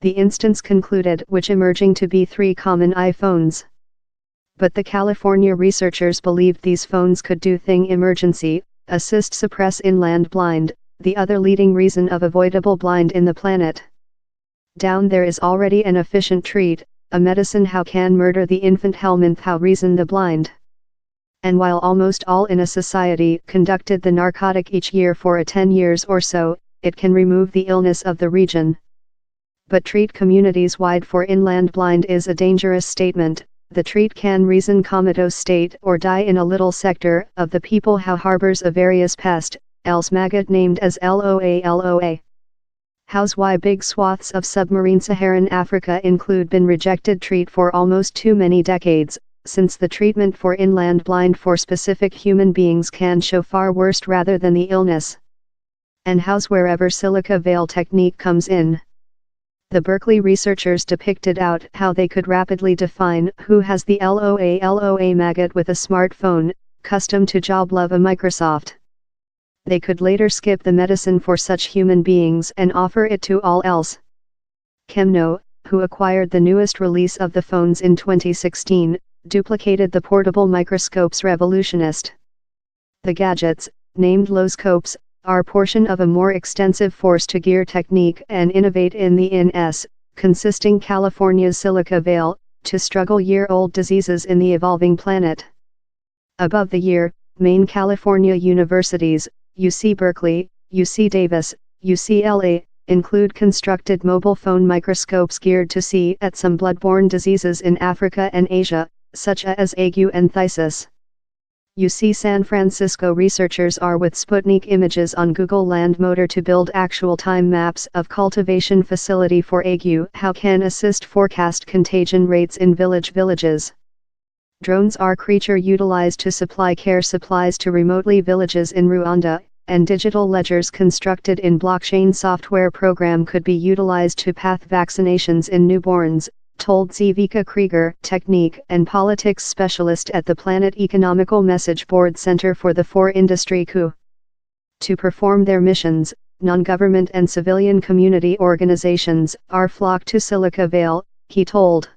The instance concluded, which emerging to be 3 common iPhones. But the California researchers believed these phones could do thing emergency, assist suppress inland blind, the other leading reason of avoidable blind in the planet. Down there is already an efficient treat, a medicine how can murder the infant helminth how reason the blind. And while almost all in a society conducted the narcotic each year for 10 years or so, it can remove the illness of the region. But treat communities wide for inland blind is a dangerous statement. The treat can reason comatose state or die in a little sector of the people how harbors a various pest, else maggot named as LOA. How's why big swaths of submarine Saharan Africa include been rejected treat for almost too many decades, since the treatment for inland blind for specific human beings can show far worse rather than the illness. And how's wherever silica veil technique comes in. The Berkeley researchers depicted out how they could rapidly define who has the LOA maggot with a smartphone, custom to job love a Microsoft. They could later skip the medicine for such human beings and offer it to all else. Chemno, who acquired the newest release of the phones in 2016, duplicated the portable microscopes Revolutionized. The gadgets, named lowscopes, are portion of a more extensive force to gear technique and innovate in the INS, consisting California's silica veil, to struggle-year-old diseases in the evolving planet. Above the year, main California universities, UC Berkeley, UC Davis, UCLA, include constructed mobile phone microscopes geared to see at some bloodborne diseases in Africa and Asia, such as ague and phthisis. UC San Francisco researchers are with Sputnik images on Google Land Motor to build actual time maps of cultivation facility for ague how can assist forecast contagion rates in villages. Drones are creature utilized to supply care supplies to remotely villages in Rwanda, and digital ledgers constructed in blockchain software program could be utilized to path vaccinations in newborns, told Zvika Krieger, technique and politics specialist at the Planet Economical Message Board Center for the Four Industry Coup. To perform their missions, non-government and civilian community organizations are flocked to Silica Vale, he told.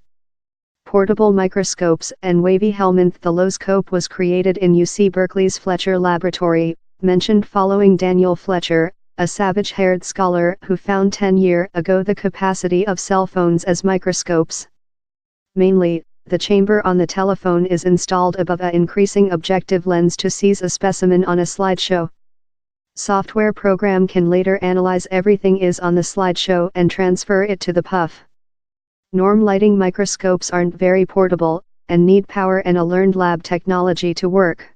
Portable microscopes and wavy helminth. The lowscope was created in UC Berkeley's Fletcher Laboratory, mentioned following Daniel Fletcher, a savage-haired scholar who found 10 years ago the capacity of cell phones as microscopes. Mainly, the chamber on the telephone is installed above an increasing objective lens to seize a specimen on a slideshow. Software program can later analyze everything is on the slideshow and transfer it to the puff. Norm lighting microscopes aren't very portable, and need power and a learned lab technology to work.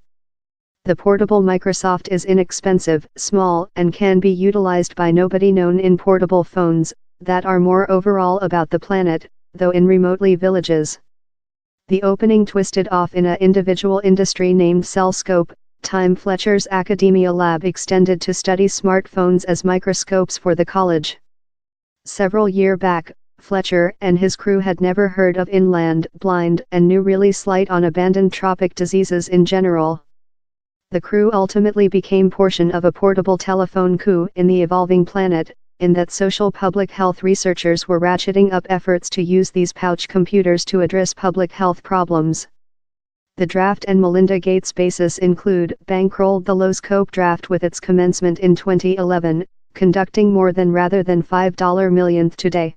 The portable Microsoft is inexpensive, small, and can be utilized by nobody known in portable phones, that are more overall about the planet, though in remotely villages. The opening twisted off in a individual industry named Cellscope, time Fletcher's academia lab extended to study smartphones as microscopes for the college. Several years back, Fletcher and his crew had never heard of inland blind and knew really slight on abandoned tropic diseases in general. The crew ultimately became portion of a portable telephone coup in the evolving planet, in that social public health researchers were ratcheting up efforts to use these pouch computers to address public health problems. The draft and Melinda Gates basis include bankrolled the lowscope draft with its commencement in 2011, conducting more than rather than $5 millionth today.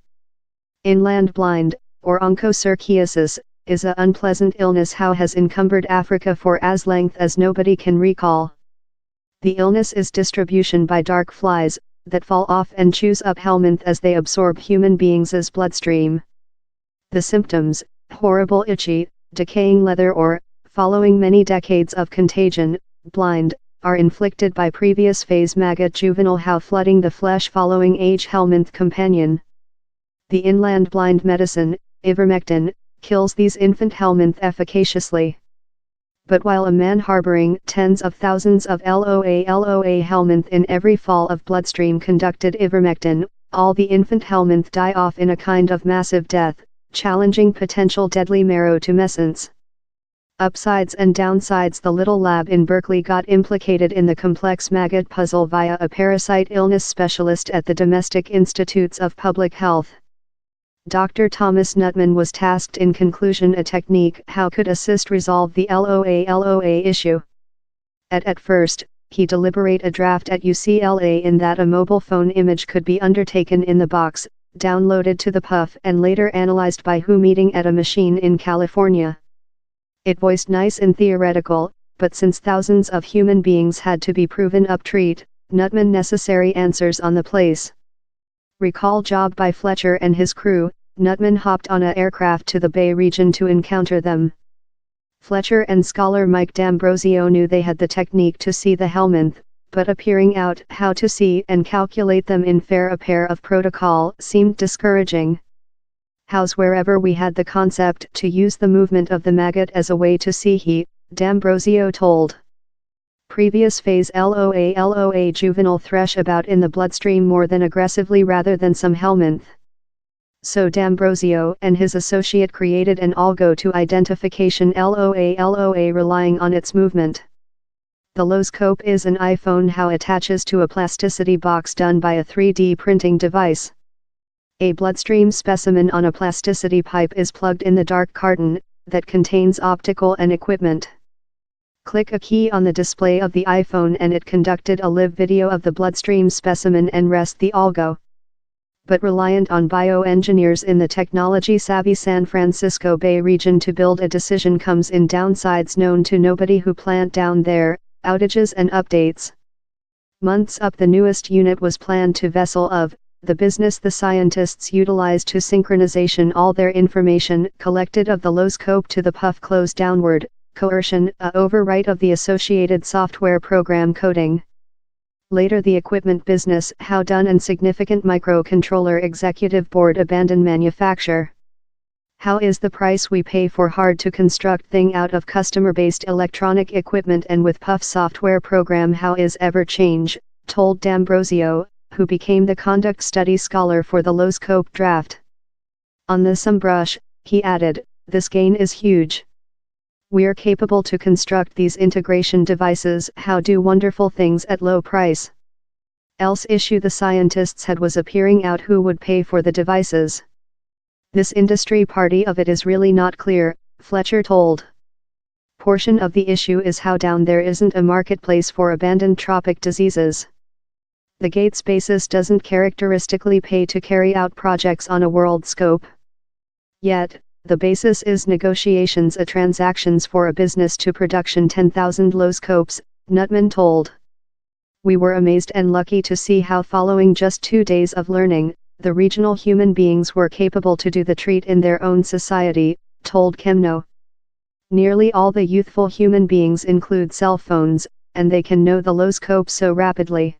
Inland blind, or onchocerciasis, is a unpleasant illness how has encumbered Africa for as length as nobody can recall. The illness is distribution by dark flies, that fall off and chews up helminth as they absorb human beings' bloodstream. The symptoms, horrible itchy, decaying leather or, following many decades of contagion, blind, are inflicted by previous phase maggot juvenile how flooding the flesh following age helminth companion. The inland blind medicine, ivermectin, kills these infant helminth efficaciously. But while a man harboring tens of thousands of LOA helminth in every fall of bloodstream conducted ivermectin, all the infant helminth die off in a kind of massive death, challenging potential deadly marotumescence. Upsides and downsides. The little lab in Berkeley got implicated in the complex maggot puzzle via a parasite illness specialist at the Domestic Institutes of Public Health. Dr. Thomas Nutman was tasked in conclusion a technique how could assist resolve the LOA issue. At first, he deliberate a draft at UCLA in that a mobile phone image could be undertaken in the box, downloaded to the puff and later analyzed by WHO meeting at a machine in California. It voiced nice and theoretical, but since thousands of human beings had to be proven up treat, Nutman necessary answers on the place. Recall job by Fletcher and his crew, Nutman hopped on a aircraft to the Bay region to encounter them. Fletcher and scholar Mike D'Ambrosio knew they had the technique to see the helminth, but appearing out how to see and calculate them in fair a pair of protocol seemed discouraging. How's wherever we had the concept to use the movement of the maggot as a way to see he, D'Ambrosio told. Previous phase LOA juvenile thresh about in the bloodstream more than aggressively rather than some helminth. So D'Ambrosio and his associate created an algo to identification LOA relying on its movement. The lowscope is an iPhone how attaches to a plasticity box done by a 3D printing device. A bloodstream specimen on a plasticity pipe is plugged in the dark carton that contains optical and equipment. Click a key on the display of the iPhone and it conducted a live video of the bloodstream specimen and rest the algo. But reliant on bioengineers in the technology-savvy San Francisco Bay region to build a decision comes in downsides known to nobody who plant down there, outages and updates. Months up the newest unit was planned to vessel of, the business the scientists utilized to synchronization all their information collected of the lowscope to the puff close downward, coercion, a overwrite of the associated software program coding. Later the equipment business how done and significant microcontroller executive board abandon manufacture. How is the price we pay for hard to construct thing out of customer-based electronic equipment and with puff software program how is ever change, told D'Ambrosio, who became the conduct study scholar for the lowscope draft. On the some brush, he added, this gain is huge. We're capable to construct these integration devices how do wonderful things at low price. Else issue the scientists had was appearing out who would pay for the devices. This industry party of it is really not clear, Fletcher told. Portion of the issue is how down there isn't a marketplace for abandoned tropic diseases. The Gates basis doesn't characteristically pay to carry out projects on a world scope. Yet, the basis is negotiations a transactions for a business to production 10,000 lowscopes, Nutman told. We were amazed and lucky to see how following just 2 days of learning, the regional human beings were capable to do the treat in their own society, told Kemno. Nearly all the youthful human beings include cell phones, and they can know the lowscope so rapidly.